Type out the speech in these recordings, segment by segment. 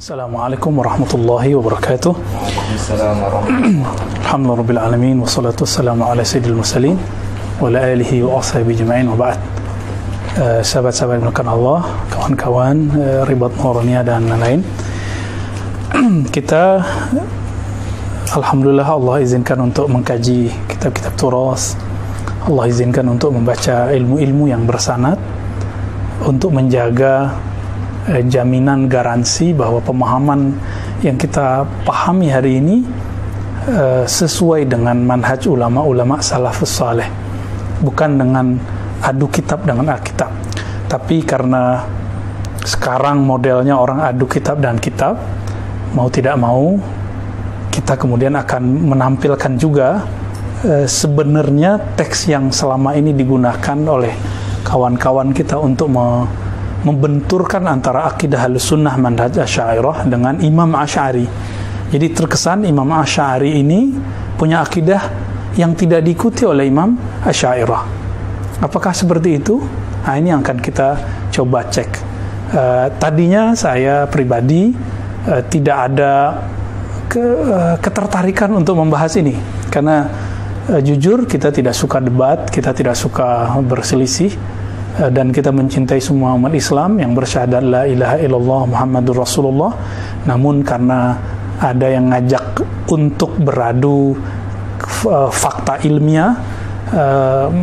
Assalamualaikum warahmatullahi wabarakatuh. Alhamdulillahirabbil alamin wassalatu wassalamu ala sayyidil mursalin wa ala alihi wa ashabihi ajma'in wa ba'd. Sahabat-sahabat yang dimuliakan Allah, kawan-kawan Ribat Nurania dan lain-lain. Kita alhamdulillah Allah izinkan untuk mengkaji kitab-kitab turas. Allah izinkan untuk membaca ilmu-ilmu yang bersanad untuk menjaga jaminan garansi bahwa pemahaman yang kita pahami hari ini sesuai dengan manhaj ulama-ulama salafus saleh, bukan dengan adu kitab dengan Alkitab. Tapi karena sekarang modelnya orang adu kitab dan kitab, mau tidak mau kita kemudian akan menampilkan juga sebenarnya teks yang selama ini digunakan oleh kawan-kawan kita untuk membenturkan antara akidah Ahlussunnah manhaj Asy'ariyah dengan Imam Asy'ari. Jadi terkesan Imam Asy'ari ini punya akidah yang tidak diikuti oleh Imam Asy'ariyah. Apakah seperti itu? Nah, ini yang akan kita coba cek. Tadinya saya pribadi tidak ada ketertarikan untuk membahas ini karena jujur kita tidak suka debat, kita tidak suka berselisih. Dan kita mencintai semua umat Islam yang bersyahadat la ilaha illallah Muhammadur Rasulullah. Namun karena ada yang ngajak untuk beradu fakta ilmiah,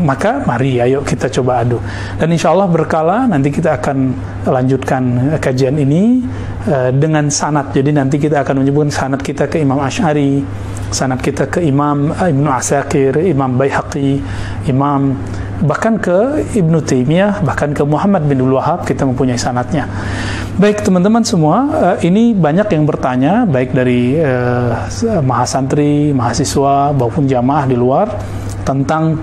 maka mari ayo kita coba adu. Dan insya Allah berkala nanti kita akan lanjutkan kajian ini dengan sanad. Jadi nanti kita akan menyebutkan sanad kita ke Imam Asy'ari, sanad kita ke Imam Ibnu Asakir, Imam Baihaqi, bahkan ke Ibnu Taimiyah, bahkan ke Muhammad bin Abdul Wahab, kita mempunyai sanadnya. Baik teman-teman semua, ini banyak yang bertanya, baik dari mahasantri, mahasiswa, maupun jamaah di luar, tentang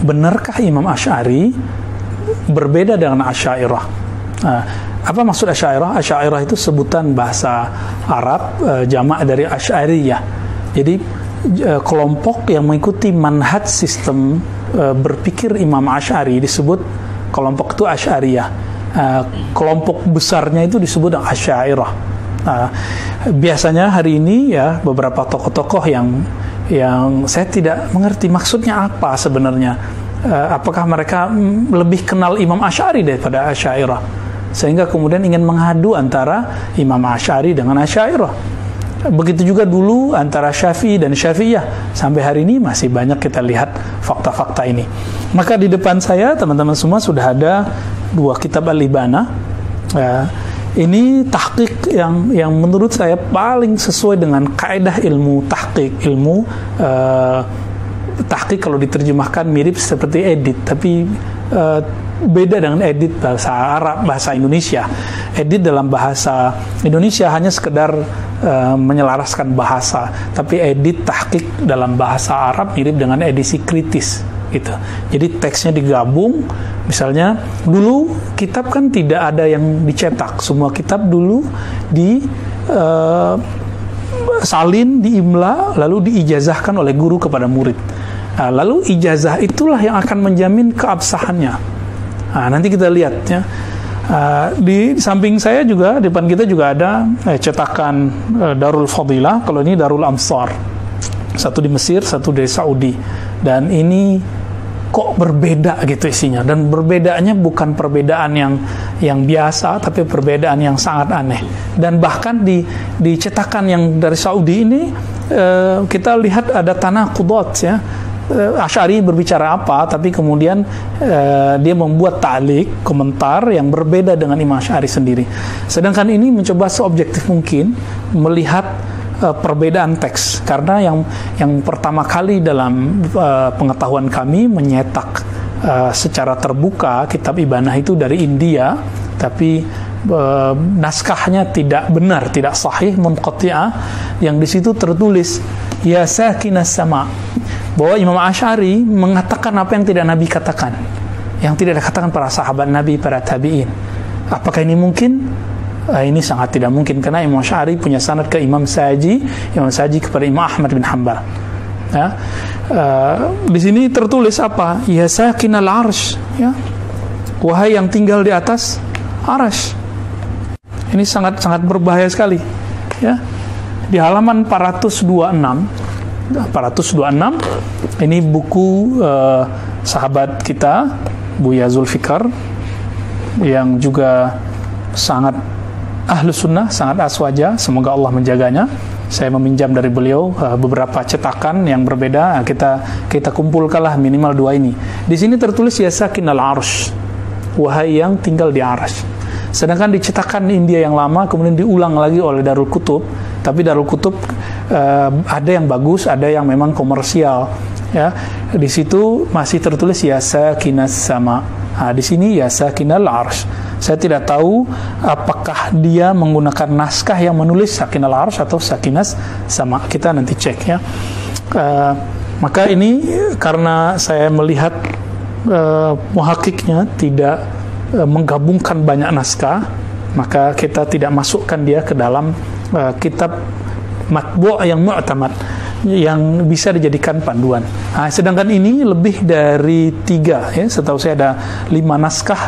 benarkah Imam Asy'ari berbeda dengan Asy'ariyah. Apa maksud Asy'ariyah? Asy'ariyah itu sebutan bahasa Arab, jamak dari Asy'ariyah. Jadi kelompok yang mengikuti manhaj sistem berpikir Imam Asy'ari disebut kelompok itu Asy'ariyah. Kelompok besarnya itu disebut Asy'ariyah. Biasanya hari ini ya beberapa tokoh-tokoh yang saya tidak mengerti maksudnya apa sebenarnya. Apakah mereka lebih kenal Imam Asy'ari daripada Asy'ariyah, sehingga kemudian ingin mengadu antara Imam Asy'ari dengan Asy'ariyah. Begitu juga dulu antara Syafi'i dan Syafi'iyah. Sampai hari ini masih banyak kita lihat fakta-fakta ini. Maka di depan saya teman-teman semua sudah ada dua kitab Al-Ibana. Ini tahqiq yang menurut saya paling sesuai dengan kaidah ilmu tahqiq. Tahqiq kalau diterjemahkan mirip seperti edit, tapi beda dengan edit bahasa Arab, bahasa Indonesia. Edit dalam bahasa Indonesia hanya sekedar menyelaraskan bahasa, tapi edit tahqiq dalam bahasa Arab mirip dengan edisi kritis gitu. Jadi teksnya digabung. Misalnya dulu kitab kan tidak ada yang dicetak, semua kitab dulu salin, diimla, lalu diijazahkan oleh guru kepada murid. Lalu ijazah itulah yang akan menjamin keabsahannya. Nanti kita lihat ya. Di samping saya juga, di depan kita juga ada cetakan Darul Fadilah. Kalau ini Darul Amsar, satu di Mesir, satu dari Saudi. Dan ini kok berbeda gitu isinya. Dan perbedaannya bukan perbedaan yang biasa, tapi perbedaan yang sangat aneh. Dan bahkan di cetakan yang dari Saudi ini kita lihat ada tanaqudat ya. Asy'ari berbicara apa, tapi kemudian dia membuat ta'liq, komentar yang berbeda dengan Imam Asy'ari sendiri. Sedangkan ini mencoba seobjektif mungkin melihat perbedaan teks, karena yang pertama kali dalam pengetahuan kami menyetak secara terbuka kitab Ibanah itu dari India, tapi naskahnya tidak benar, tidak sahih, munqati'ah, yang di situ tertulis ya sakinas sama, bahwa Imam Asy'ari mengatakan apa yang tidak Nabi katakan, yang tidak dikatakan para sahabat Nabi, para tabi'in. Apakah ini mungkin? Ini sangat tidak mungkin, karena Imam Asy'ari punya sanad ke Imam Saji kepada Imam Ahmad bin Hanbal. Ya. Di sini tertulis apa? Ya sakinal arsy, ya. Wahai yang tinggal di atas arsy. Ini sangat berbahaya sekali. Ya, di halaman 426 ini buku sahabat kita Buya Zulfikar yang juga sangat ahlus sunnah, sangat aswaja, semoga Allah menjaganya. Saya meminjam dari beliau beberapa cetakan yang berbeda. Kita kumpulkanlah minimal 2 ini. Di sini tertulis ya sakinal arsh, wahai yang tinggal di arsh. Sedangkan di cetakan India yang lama kemudian diulang lagi oleh Darul Kutub, tapi Darul Kutub ada yang bagus, ada yang memang komersial. Ya, di situ masih tertulis ya sakinas sama. Di sini ya sakinal arsh. Saya tidak tahu apakah dia menggunakan naskah yang menulis sakinal arsh atau sakinas sama. Kita nanti cek ya. Maka ini karena saya melihat muhakiknya tidak menggabungkan banyak naskah, maka kita tidak masukkan dia ke dalam kitab matbu' yang mu'tamad, yang bisa dijadikan panduan. Sedangkan ini lebih dari 3 ya, setahu saya ada 5 naskah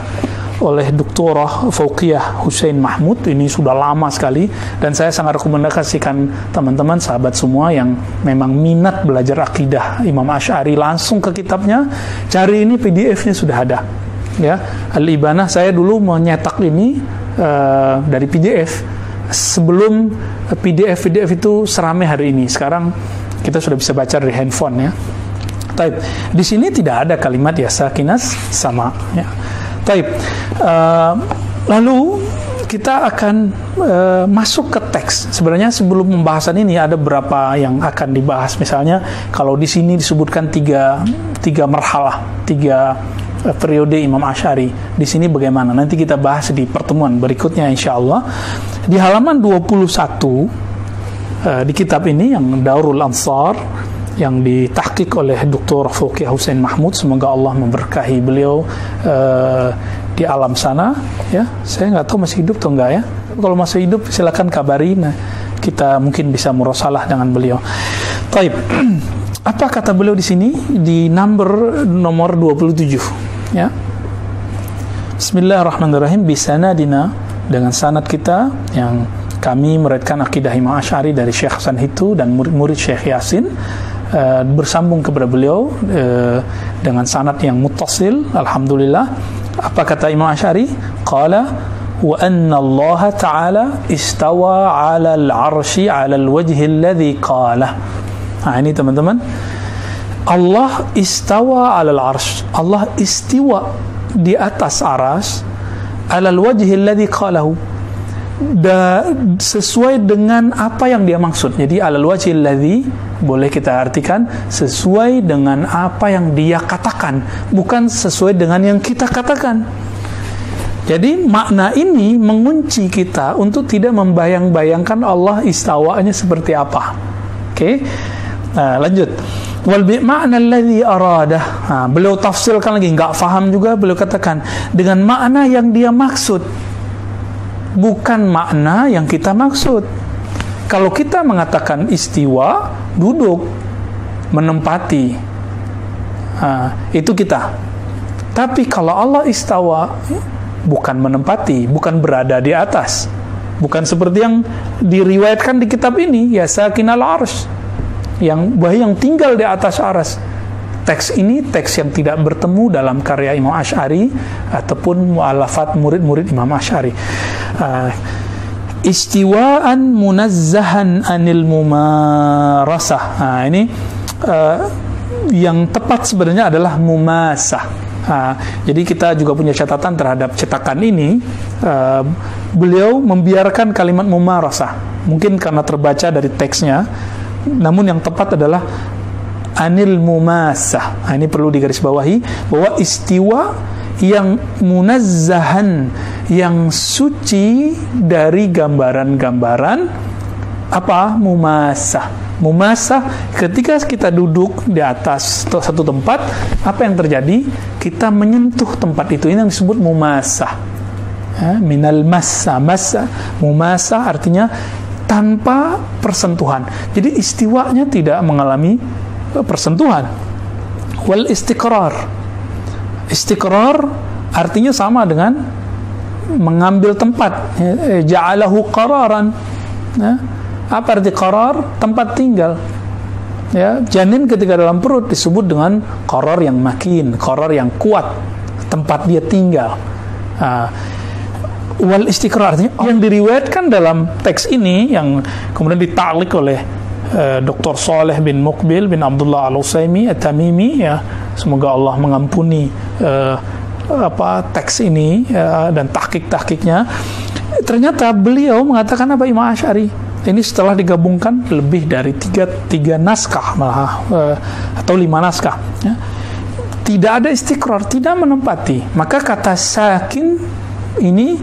oleh Doktorah Fauqiyah Hussein Mahmud. Ini sudah lama sekali, dan saya sangat rekomendasikan teman-teman sahabat semua yang memang minat belajar akidah Imam Asy'ari langsung ke kitabnya, cari ini, PDF-nya sudah ada ya. Al-Ibanah, saya dulu menyetak ini dari PDF sebelum PDF itu seramai hari ini. Sekarang kita sudah bisa baca dari handphone ya. Taib. Di sini tidak ada kalimat ya sakinas sama ya. Taib. Lalu kita akan masuk ke teks. Sebenarnya sebelum pembahasan ini ada beberapa yang akan dibahas. Misalnya kalau di sini disebutkan tiga marhalah, 3 periode Imam Asy'ari. Di sini bagaimana? Nanti kita bahas di pertemuan berikutnya insyaallah. Di halaman 21 di kitab ini yang Daurul Ansar yang ditahqiq oleh Dr. Fauqiyah Hussein Mahmud, semoga Allah memberkahi beliau di alam sana ya. Saya nggak tahu masih hidup atau enggak ya. Kalau masih hidup silakan kabari, kita mungkin bisa murasalah dengan beliau. Taib. Apa kata beliau di sini di nomor 27 ya. Bismillahirrahmanirrahim. Bisanadina, dengan sanad kita yang kami meriwayatkan akidah Imam Asy'ari dari Syekh Hasan Hitu dan murid-murid Syekh Yasin, bersambung kepada beliau dengan sanad yang muttasil. Alhamdulillah. Apa kata Imam Asy'ari? Qala wa anna Allah Ta'ala istawa 'ala al-'arsy 'ala al-wajhi alladhi qala. Ini teman-teman, Allah istawa 'ala al-'arsy. Allah istiwa di atas aras 'ala al-wajhi alladhi qalahu. Sesuai dengan apa yang dia maksud. Jadi 'ala al-wajhi alladhi boleh kita artikan sesuai dengan apa yang dia katakan, bukan sesuai dengan yang kita katakan. Jadi makna ini mengunci kita untuk tidak membayang-bayangkan Allah istawanya seperti apa. Oke. Lanjut. Wal bi ma'na alladhi aradah. Beliau tafsirkan lagi, enggak faham juga beliau katakan dengan makna yang dia maksud, bukan makna yang kita maksud. Kalau kita mengatakan istiwa, duduk, menempati, itu kita. Tapi kalau Allah istawa, bukan menempati, bukan berada di atas, bukan seperti yang diriwayatkan di kitab ini, ya sakinal arsh, yang tinggal di atas aras. Teks ini teks yang tidak bertemu dalam karya Imam Asy'ari ataupun mu'allafat murid-murid Imam Asy'ari. Istiwaan munazzahan anil mumarasah. Ini yang tepat sebenarnya adalah mumasah. Jadi kita juga punya catatan terhadap cetakan ini. Beliau membiarkan kalimat mumarasah, mungkin karena terbaca dari teksnya, namun yang tepat adalah anil mumasah. Ini perlu digarisbawahi bahwa istiwa yang munazzahan, yang suci dari gambaran-gambaran apa? Mumasah. Mumasah, ketika kita duduk di atas satu tempat, apa yang terjadi? Kita menyentuh tempat itu. Ini yang disebut mumasah. Minal massa. Mumasah artinya tanpa persentuhan. Jadi istiwanya tidak mengalami persentuhan. Wal istiqrar. Istiqrar artinya sama dengan mengambil tempat, ja'alahu qararan. Ya. Apa arti qarar? Tempat tinggal. Ya, janin ketika dalam perut disebut dengan qarar yang makin, qarar yang kuat, tempat dia tinggal. Wal istiqrar, artinya yang diriwayatkan dalam teks ini yang kemudian ditaklik oleh Dr. Saleh bin Muqbil bin Abdullah Al-Utsaimin At-Tamimi, ya, semoga Allah mengampuni teks ini dan tahqiq-tahqiqnya. Ternyata beliau mengatakan apa, Imam Asy'ari ini setelah digabungkan lebih dari tiga naskah malah, atau 5 naskah, ya. Tidak ada istiqrar, tidak menempati. Maka kata sakin ini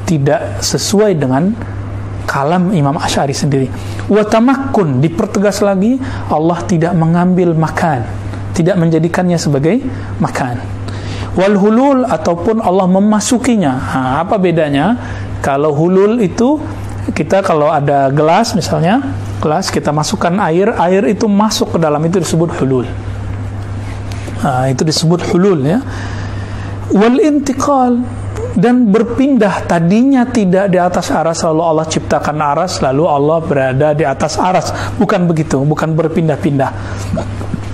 tidak sesuai dengan kalam Imam Asy'ari sendiri. Wa tamakkun, dipertegas lagi, Allah tidak mengambil makan, tidak menjadikannya sebagai makan. Wal hulul, ataupun Allah memasukinya. Apa bedanya? Kalau hulul itu, kita kalau ada gelas misalnya, gelas kita masukkan air itu masuk ke dalam, itu disebut hulul. Itu disebut hulul, ya. Wal intiqal, dan berpindah, tadinya tidak di atas aras lalu Allah ciptakan aras lalu Allah berada di atas aras, bukan begitu, bukan berpindah-pindah.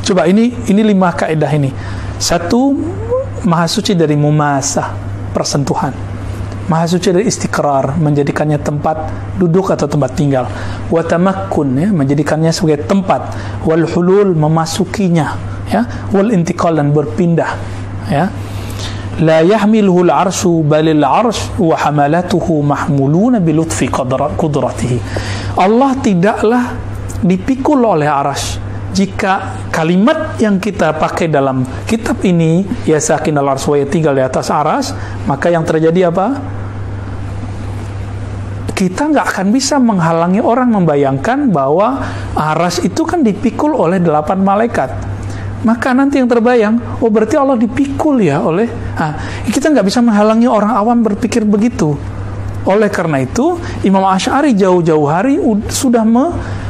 Coba ini 5 kaidah ini. 1, maha suci dari mumasah, persentuhan. Maha suci dari istiqrar, menjadikannya tempat duduk atau tempat tinggal. Wa tamakkun, ya, menjadikannya sebagai tempat. Wal hulul, memasukinya, ya. Wal intiqal, dan berpindah, ya. La yahmiluhu al-arshu balil arsh wa hamalatuhu mahmuluna bilutfi qudratihi. Allah tidaklah dipikul oleh arsy. Jika kalimat yang kita pakai dalam kitab ini, ya sakin al-arsy wa tinggal di atas arsy, maka yang terjadi apa? Kita nggak akan bisa menghalangi orang membayangkan bahwa arsy itu kan dipikul oleh 8 malaikat. Maka nanti yang terbayang, oh berarti Allah dipikul ya oleh, kita nggak bisa menghalangi orang awam berpikir begitu. Oleh karena itu, Imam Asy'ari jauh-jauh hari sudah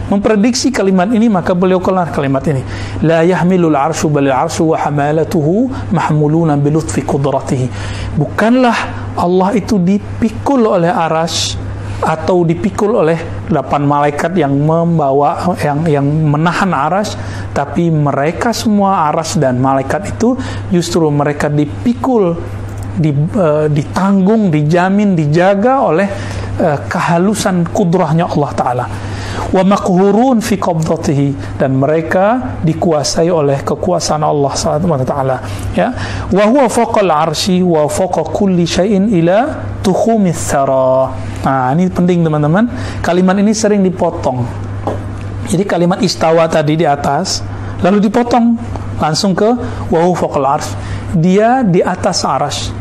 memprediksi kalimat ini, maka beliau kelar kalimat ini. La yahmilul arsyu balil arsyu wa hamalatuhu mahmuluna bilutfi qudratihi. Bukanlah Allah itu dipikul oleh arsy atau dipikul oleh 8 malaikat yang membawa, yang menahan arsy, tapi mereka semua, arsy dan malaikat itu justru mereka dipikul, ditanggung, dijamin, dijaga oleh kehalusan kudrahnya Allah Ta'ala. Wa maqhurun fi qabdatihi, dan mereka dikuasai oleh kekuasaan Allah SWT, ya. Wa huwa fawqal arsy wa fawqa kulli syai'in ila tukhumis thara. Ini penting teman-teman. Kalimat ini sering dipotong. Jadi kalimat istawa tadi di atas, lalu dipotong langsung ke wa huwa fawqal arsy. Dia di atas arsy.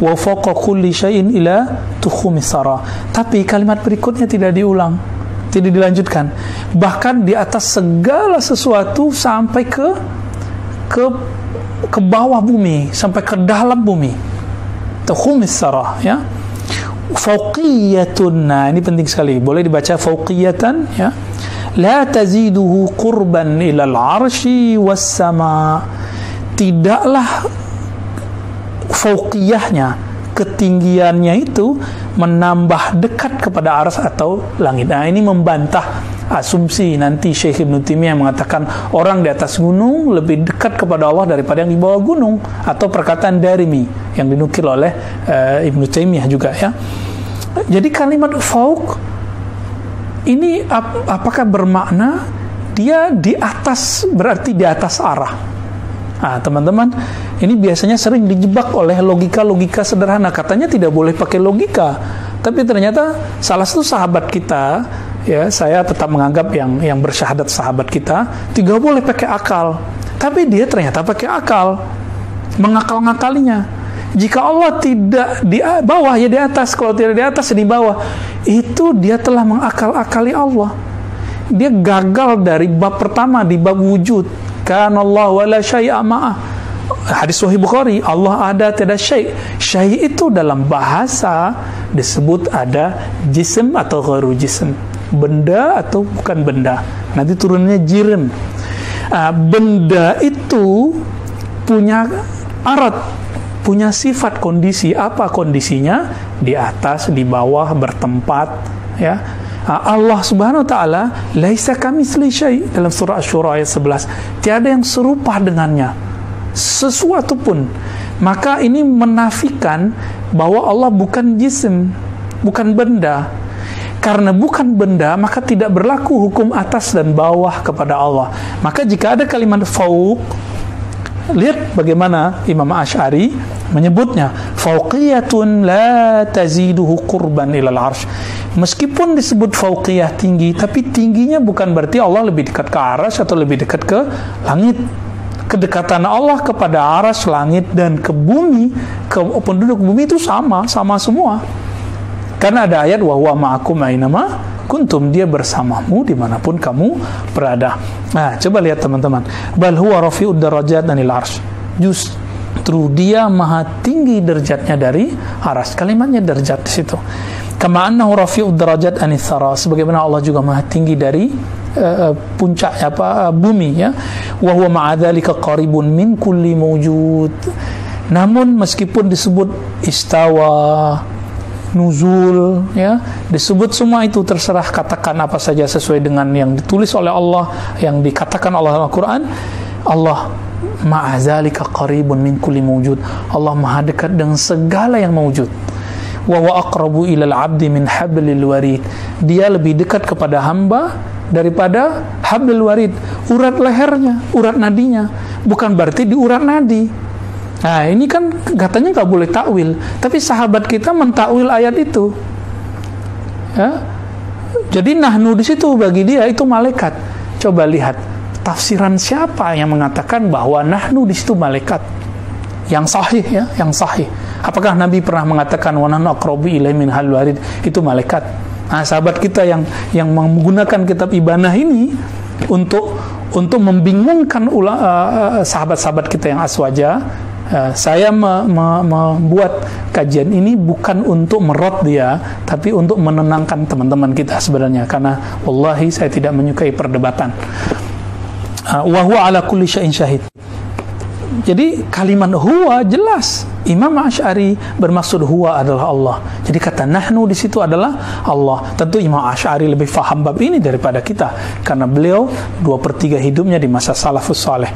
Wa fawqa kulli syai'in ila tukhumis thara. Tapi kalimat berikutnya tidak diulang, tidak dilanjutkan. Bahkan di atas segala sesuatu sampai ke bawah bumi, sampai ke dalam bumi. Tukhumis thara, ya. Fauqiyatun, ini penting sekali, boleh dibaca fauqiyatan, ya. La taziduhu qurban ilal arsy was sama. Tidaklah fauqiyahnya, ketinggiannya itu menambah dekat kepada arsy atau langit. Ini membantah asumsi nanti Syekh Ibnu Taimiyah mengatakan orang di atas gunung lebih dekat kepada Allah daripada yang di bawah gunung, atau perkataan Darimi yang dinukil oleh Ibnu Taimiyah juga, ya. Jadi kalimat fauq ini apakah bermakna dia di atas, berarti di atas arah? Teman-teman, ini biasanya sering dijebak oleh logika-logika sederhana. Katanya tidak boleh pakai logika, tapi ternyata salah satu sahabat kita, ya, saya tetap menganggap yang bersyahadat sahabat kita, tidak boleh pakai akal, tapi dia ternyata pakai akal, mengakal-ngakalinya. Jika Allah tidak di bawah, ya di atas. Kalau tidak di atas, ya di bawah. Itu dia telah mengakal-akali Allah. Dia gagal dari bab pertama, di bab wujud. Kana Allah wa la syai'a ma'ah. Hadis Sahih Bukhari, Allah ada, tidak syai'. Syai' itu dalam bahasa disebut ada jism atau ghairu jism. Benda atau bukan benda. Nanti turunnya jirim. Benda itu punya arat, punya sifat kondisi. Apa kondisinya? di atas, di bawah, bertempat, ya. Allah Subhanahu wa taala laisa kamitslihi syai' dalam surah Asy-Syura ayat 11. Tiada yang serupa dengannya sesuatu pun. Maka ini menafikan bahwa Allah bukan jisim, bukan benda. Karena bukan benda, maka tidak berlaku hukum atas dan bawah kepada Allah. Maka jika ada kalimat fauq, lihat bagaimana Imam Asy'ari menyebutnya, fauqiyatun la taziduhu qurban ilal arsh. Meskipun disebut fauqiyah tinggi, tapi tingginya bukan berarti Allah lebih dekat ke arsy atau lebih dekat ke langit. Kedekatan Allah kepada arsy, langit, dan ke bumi, ke penduduk bumi itu sama semua. Karena ada ayat wa huwa ma'akum ainama kuntum, dia bersamamu dimanapun kamu berada. Nah, coba lihat teman-teman, bal huwa rafi'ud darajat anil arsy, justru dia maha tinggi derajatnya dari arsy. Kalimatnya derajat di situ. Kama annahu rafi'ud darajat anis tsara, sebagaimana Allah juga maha tinggi dari puncak bumi, ya. Wa huwa ma'a dzalika qaribun min kulli mawjud. Namun meskipun disebut istawa, nuzul, ya, disebut semua itu, terserah katakan apa saja sesuai dengan yang ditulis oleh Allah, yang dikatakan Allah dalam Al-Quran. Allah ma'azalika qaribun min kulli mawjud, Allah maha dekat dengan segala yang mawjud. Wa wa aqrabu ilal abdi min hablil warid, dia lebih dekat kepada hamba daripada hablil warid, urat lehernya, urat nadinya. Bukan berarti di urat nadi. Nah, ini kan katanya nggak boleh takwil, tapi sahabat kita mentakwil ayat itu, ya. Jadi nahnu di situ bagi dia itu malaikat. Coba lihat tafsiran siapa yang mengatakan bahwa nahnu di situ malaikat, yang sahih, ya, yang sahih. Apakah Nabi pernah mengatakan wa nahnu aqrabu ilaihi min hablil warid itu malaikat? Nah, sahabat kita yang menggunakan kitab Ibanah ini untuk membingungkan sahabat-sahabat kita yang aswaja. Saya membuat kajian ini bukan untuk merot dia, tapi untuk menenangkan teman-teman kita sebenarnya, karena wallahi saya tidak menyukai perdebatan. Wa huwa ala kulli syai'in syahid. Jadi kalimat huwa jelas, Imam Asy'ari bermaksud huwa adalah Allah. Jadi kata nahnu di situ adalah Allah. Tentu Imam Asy'ari lebih faham bab ini daripada kita, karena beliau 2/3 hidupnya di masa salafus saleh.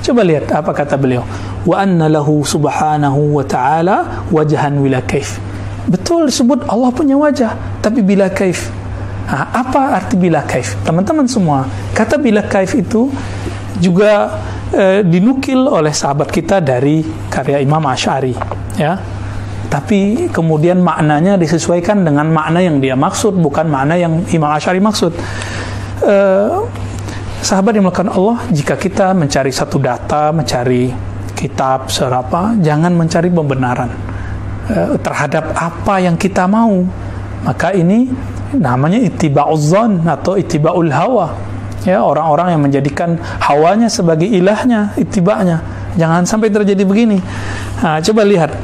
Coba lihat apa kata beliau. Wa anna lahu subhanahu wa ta'ala wajhan bila kaif. Betul disebut Allah punya wajah, tapi bila kaif. Nah, apa arti bila kaif? Teman-teman semua, kata bila kaif itu juga dinukil oleh sahabat kita dari karya Imam Asy'ari, ya. Tapi kemudian maknanya disesuaikan dengan makna yang dia maksud, bukan makna yang Imam Asy'ari maksud. Sahabat yang melakukan Allah, jika kita mencari satu data, mencari kitab, serapa, jangan mencari pembenaran terhadap apa yang kita mau. Maka ini namanya ittiba'uz zon atau ittiba'ul hawa. Ya, orang-orang yang menjadikan hawanya sebagai ilahnya, ittiba'nya. Jangan sampai terjadi begini. Nah, coba lihat.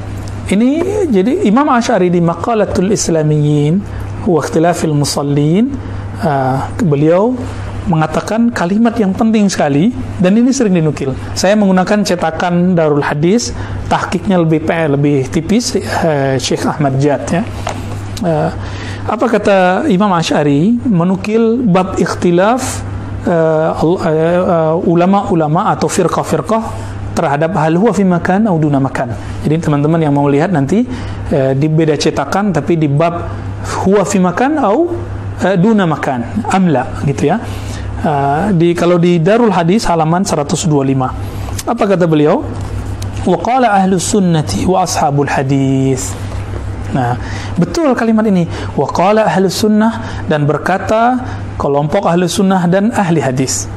Ini jadi Imam Asy'ari di Maqalatul Islamiyyin wa Ikhtilafil Musallin, beliau mengatakan kalimat yang penting sekali, dan ini sering dinukil. Saya menggunakan cetakan Darul Hadis, tahqiqnya lebih tipis, Syekh Ahmad Jad, ya. Apa kata Imam Asy'ari menukil bab ikhtilaf ulama-ulama atau firqah-firqah terhadap hal huwa fi makan atau duna makan. Jadi teman-teman yang mau lihat nanti di beda cetakan, tapi di bab huwa fi makan atau duna makan, amla, gitu, ya. Kalau di Darul Hadis halaman 125, apa kata beliau? Wa qala ahlus sunnati wa ashabul hadis. Nah, betul kalimat ini, wa qala ahlus sunnah, dan berkata kelompok ahlus sunnah dan ahli hadis.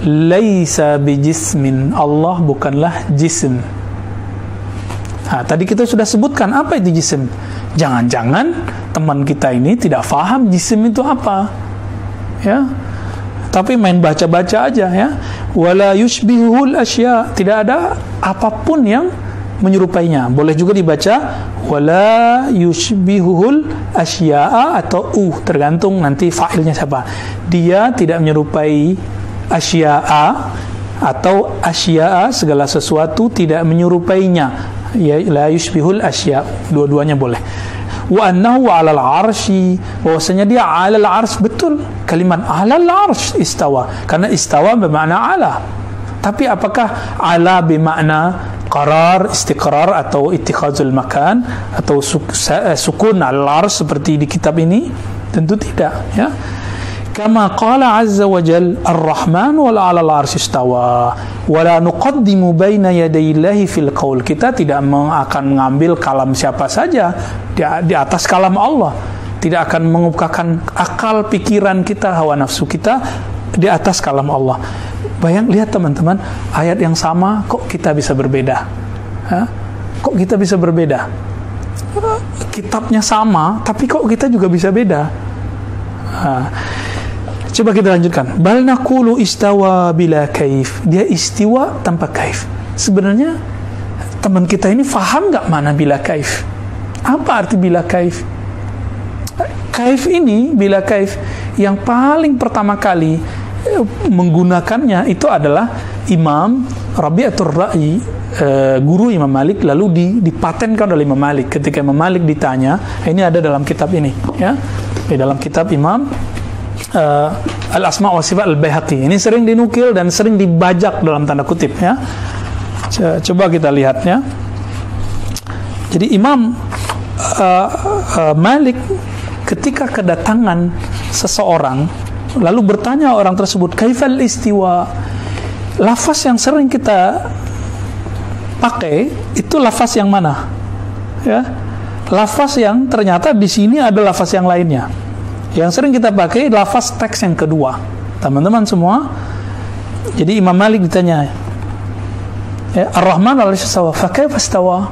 Laisa bijismin, Allah bukanlah jisim. Nah, tadi kita sudah sebutkan apa itu jisim. Jangan-jangan teman kita ini tidak faham jisim itu apa, ya, tapi main baca-baca aja, ya. Wala yushbihul asya, tidak ada apapun yang menyerupainya. Boleh juga dibaca wala yushbihul asya'a atau tergantung nanti fa'ilnya siapa. Dia tidak menyerupai asya'a atau asya'a, segala sesuatu tidak menyerupainya. ya, la yushbihul asya, dua-duanya boleh. Wa annahu 'alal 'arsy, bahwasanya dia 'alal 'arsy, betul kalimat 'alal 'arsy istawa, karena istawa bermakna 'ala. Tapi apakah 'ala bermakna qarar, istiqrar atau ittikhazul makan atau sukun 'alal 'arsy seperti di kitab ini? Tentu tidak, ya. Kama qala azza wa jal ar-rahman wal 'alal 'arsy istawa wa la nuqaddimu baina yadayillahi fil qaul. Kita tidak akan mengambil kalam siapa saja di atas kalam Allah, tidak akan mengukakan akal pikiran kita, hawa nafsu kita di atas kalam Allah. Lihat teman-teman, ayat yang sama kok kita bisa berbeda. Kok kita bisa berbeda? Kitabnya sama, tapi kok kita juga bisa beda? Coba kita lanjutkan. Bal naqulu istawa bila kaif. Dia istiwa tanpa kaif. Sebenarnya teman kita ini faham nggak mana bila kaif? Apa arti bila kaif? Kaif ini, bila kaif, yang paling pertama kali menggunakannya itu adalah Imam Rabi'atul Ra'i, guru Imam Malik, lalu dipatenkan oleh Imam Malik. Ketika Imam Malik ditanya, ini ada dalam kitab ini, ya, di dalam kitab Imam Al-Asma' wa Sifat Al-Baihaqi. Ini sering dinukil dan sering dibajak dalam tanda kutip, ya. Coba kita lihatnya. Jadi Imam Malik ketika kedatangan seseorang lalu bertanya orang tersebut, kaifal istiwa? Lafaz yang sering kita pakai itu lafaz yang mana? Ya. Lafaz yang ternyata di sini ada lafaz yang lainnya. Yang sering kita pakai lafaz teks yang kedua. Teman-teman semua, jadi Imam Malik ditanya, ya, Ar-Rahman 'alal 'arsy istawa, fa kaifa istawa?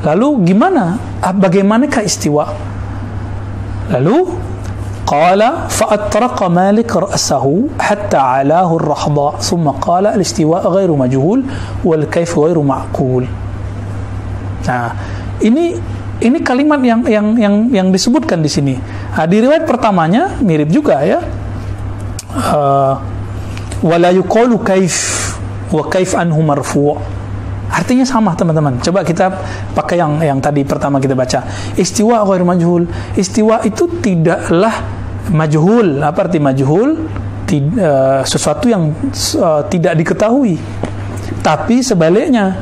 Lalu gimana? Bagaimanakah istiwa? Lalu qala fa atraqa Malik ra'sahu hatta 'alahu ar-rahda, thumma qala al-istiwa ghairu majhul wal kaif ghairu ma'qul. Nah, ini kalimat yang disebutkan di sini. Di riwayat pertamanya mirip juga, ya. Wala yuqalu kaif wa kaif anhu marfu'. Artinya sama, teman-teman. Coba kita pakai yang tadi pertama kita baca. Istiwa ghairu majhul. Istiwa itu tidaklah majhul. Apa arti majhul? Sesuatu yang tidak diketahui. Tapi sebaliknya,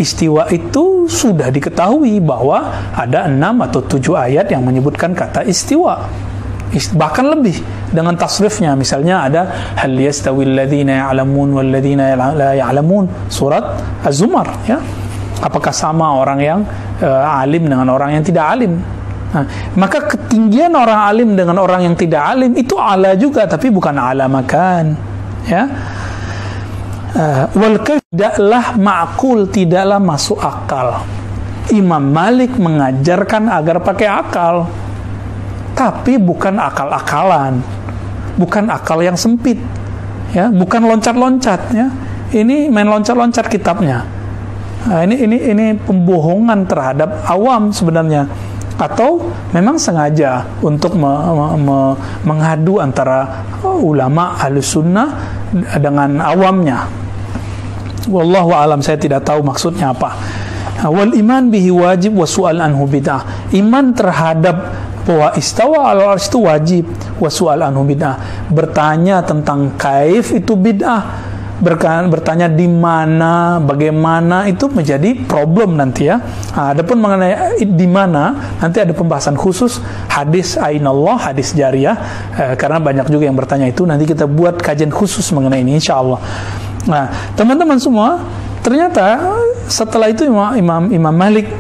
istiwa itu sudah diketahui bahwa ada 6 atau 7 ayat yang menyebutkan kata istiwa. Bahkan lebih dengan tasrifnya. Misalnya ada hal yastawil ladzina ya'lamun wal ladzina la ya'lamun, surat Az-Zumar, ya. Apakah sama orang yang alim dengan orang yang tidak alim? Nah, maka ketinggian orang alim dengan orang yang tidak alim itu ala juga, tapi bukan ala makan, ya. Wal kaif tidaklah ma'qul, tidaklah masuk akal. Imam Malik mengajarkan agar pakai akal, tapi bukan akal-akalan, bukan akal yang sempit, ya, bukan loncat-loncat, ya. Ini main loncat-loncat kitabnya. Nah, ini pembohongan terhadap awam sebenarnya, atau memang sengaja untuk mengadu antara ulama Ahlus Sunnah dengan awamnya. Wallahu alam, saya tidak tahu maksudnya apa. Wal iman bihi wajib wa su'al anhu bid'ah. Iman terhadap bahwa istawa al-'arsy itu wajib, wa su'al anhu bid'ah. Bertanya tentang kaif itu bid'ah. Bertanya di mana, bagaimana, itu menjadi problem nanti, ya. Adapun mengenai di mana, nanti ada pembahasan khusus hadis ainallah, hadis jariyah, karena banyak juga yang bertanya itu. Nanti kita buat kajian khusus mengenai ini, insyaallah. Nah, teman-teman semua, ternyata setelah itu Imam Malik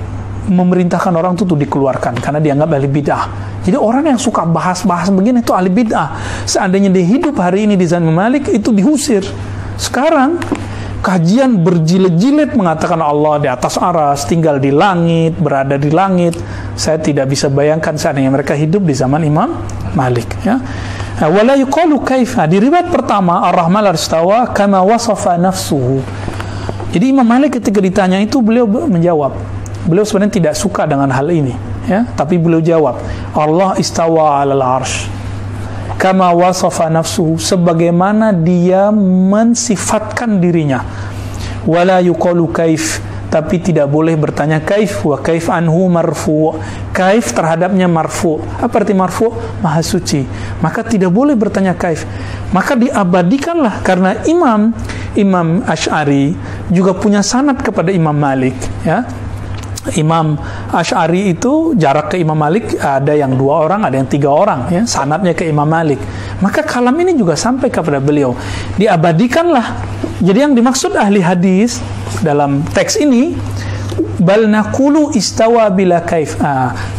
memerintahkan orang itu dikeluarkan karena dianggap ahli bid'ah. Jadi orang yang suka bahas-bahas begini itu ahli bid'ah. Seandainya dia hidup hari ini di zaman Malik, itu diusir. Sekarang kajian berjilid-jilid mengatakan Allah di atas aras, tinggal di langit, berada di langit. Saya tidak bisa bayangkan seandainya mereka hidup di zaman Imam Malik, ya. Wala yuqalu kaif. Di riwayat pertama Ar-Rahman 'alal 'arsy istawa kama wasafa nafsuhu. Jadi Imam Malik ketika ditanya itu, beliau menjawab. Beliau sebenarnya tidak suka dengan hal ini, ya, tapi beliau jawab, Allah istawa 'alal 'arsy kama wasafa nafsuhu, sebagaimana dia mensifatkan dirinya. Wala yuqalu kaif, tapi tidak boleh bertanya kaif. Wa kaif anhu marfu. Kaif terhadapnya marfu. Apa arti marfu? Maha suci. Maka tidak boleh bertanya kaif. Maka diabadikanlah, karena Imam Asy'ari juga punya sanad kepada Imam Malik, ya. Imam Asy'ari itu jarak ke Imam Malik ada yang 2 orang, ada yang 3 orang, ya, sanadnya ke Imam Malik. Maka kalam ini juga sampai kepada beliau, diabadikanlah. Jadi yang dimaksud ahli hadis dalam teks ini, bal naqulu istawa bila kaif.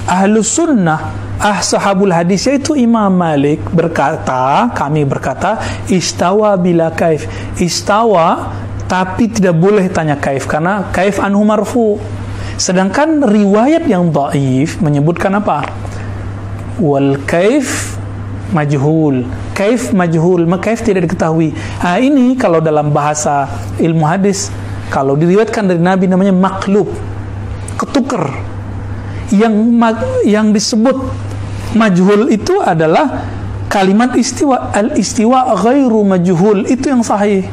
Ahlus sunnah, sahabul hadis, yaitu Imam Malik berkata, kami berkata, istawa bila kaif. Istawa tapi tidak boleh tanya kaif, karena kaif anhu marfu. Sedangkan riwayat yang dhaif menyebutkan apa? Wal kaif majhul. Kaif majhul, maka kaif tidak diketahui. Ini kalau dalam bahasa ilmu hadis, kalau diriwayatkan dari Nabi namanya maklub, ketuker. Yang disebut majhul itu adalah kalimat istiwa. Al-istiwa ghairu majhul, itu yang sahih.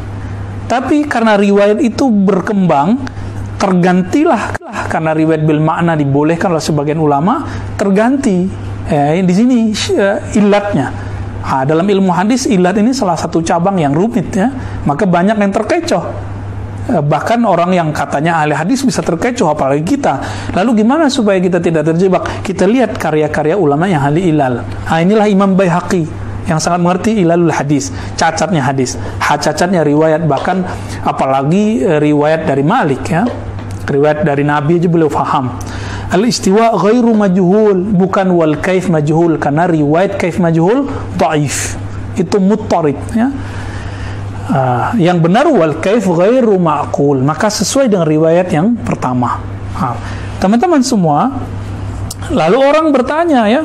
Tapi karena riwayat itu berkembang, tergantilah, karena riwayat bil makna dibolehkan oleh sebagian ulama, terganti. Di sini ilatnya. Dalam ilmu hadis, ilat ini salah satu cabang yang rumit, ya. Maka banyak yang terkecoh. Bahkan orang yang katanya ahli hadis bisa terkecoh, apalagi kita. Lalu gimana supaya kita tidak terjebak? Kita lihat karya-karya ulama yang ahli ilal. Inilah Imam Baihaqi yang sangat mengerti ilalul hadis, cacatnya hadis, cacatnya riwayat, bahkan apalagi riwayat dari Malik, ya. Riwayat dari Nabi aja beliau faham. Al-istiwa ghairu majhul, bukan wal kaif majhul, karena riwayat kaif majhul dhaif, itu muttarid, ya. Yang benar wal kaif ghairu ma'qul, maka sesuai dengan riwayat yang pertama. Teman-teman semua, lalu orang bertanya, ya,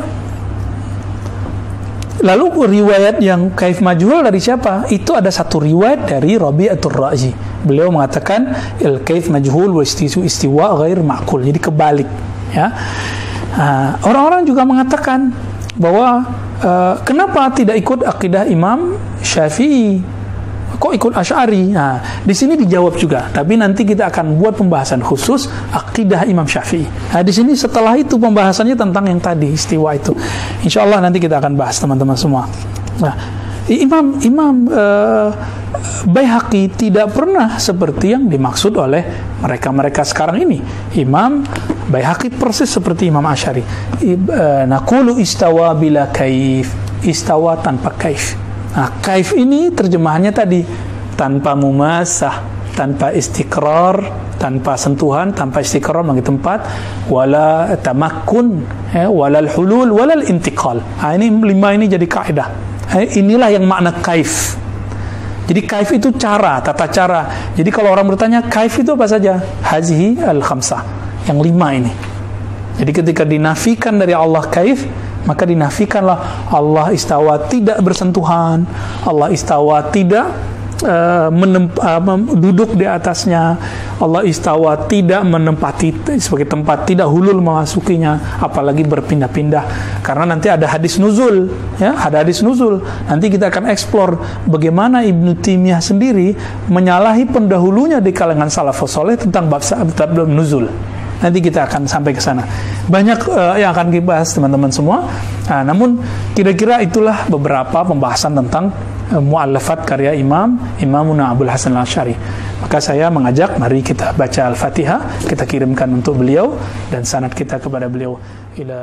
lalu riwayat yang kaif majhul dari siapa? Itu ada satu riwayat dari Rabi'atul Razi. Beliau mengatakan al-kaif majhul wa istiwa ghair ma'qul. Jadi kebalik, ya. Orang-orang juga mengatakan bahwa kenapa tidak ikut akidah Imam Syafi'i? Kok ikut Asy'ari? Di sini dijawab juga. Tapi nanti kita akan buat pembahasan khusus akidah Imam Syafi'i. Di sini setelah itu pembahasannya tentang yang tadi, istiwa itu. Insya Allah nanti kita akan bahas, teman-teman semua. Imam Baihaqi tidak pernah seperti yang dimaksud oleh mereka sekarang ini. Imam Baihaqi persis seperti Imam Asy'ari. Naqulu istawa bila kaif. Istawa tanpa kaif. Kaif ini terjemahannya tadi, tanpa mumasah, tanpa istiqrar, tanpa sentuhan, tanpa istiqrar bagi tempat, wala tamakkun, wala hulul, wala intiqal. Ini 5 ini jadi kaidah. Inilah yang makna kaif. Jadi kaif itu cara, tata cara. Jadi kalau orang bertanya kaif itu apa saja? Hazihi al-khamsah, yang 5 ini. Jadi ketika dinafikan dari Allah kaif, maka dinafikanlah Allah istawa tidak bersentuhan, Allah istawa tidak duduk di atasnya, Allah istawa tidak menempati sebagai tempat, tidak hulul memasukinya, apalagi berpindah-pindah. Karena nanti ada hadis nuzul, ya, ada hadis nuzul. Nanti kita akan eksplor bagaimana Ibnu Taimiyah sendiri menyalahi pendahulunya di kalangan salafus saleh tentang bab nuzul. Nanti kita akan sampai ke sana. Banyak yang akan dibahas, teman-teman semua. Namun kira-kira itulah beberapa pembahasan tentang mu'allafat karya Imamuna Abul Hasan Al-Asy'ari. Maka saya mengajak, mari kita baca Al-Fatihah, kita kirimkan untuk beliau dan sanad kita kepada beliau. Ila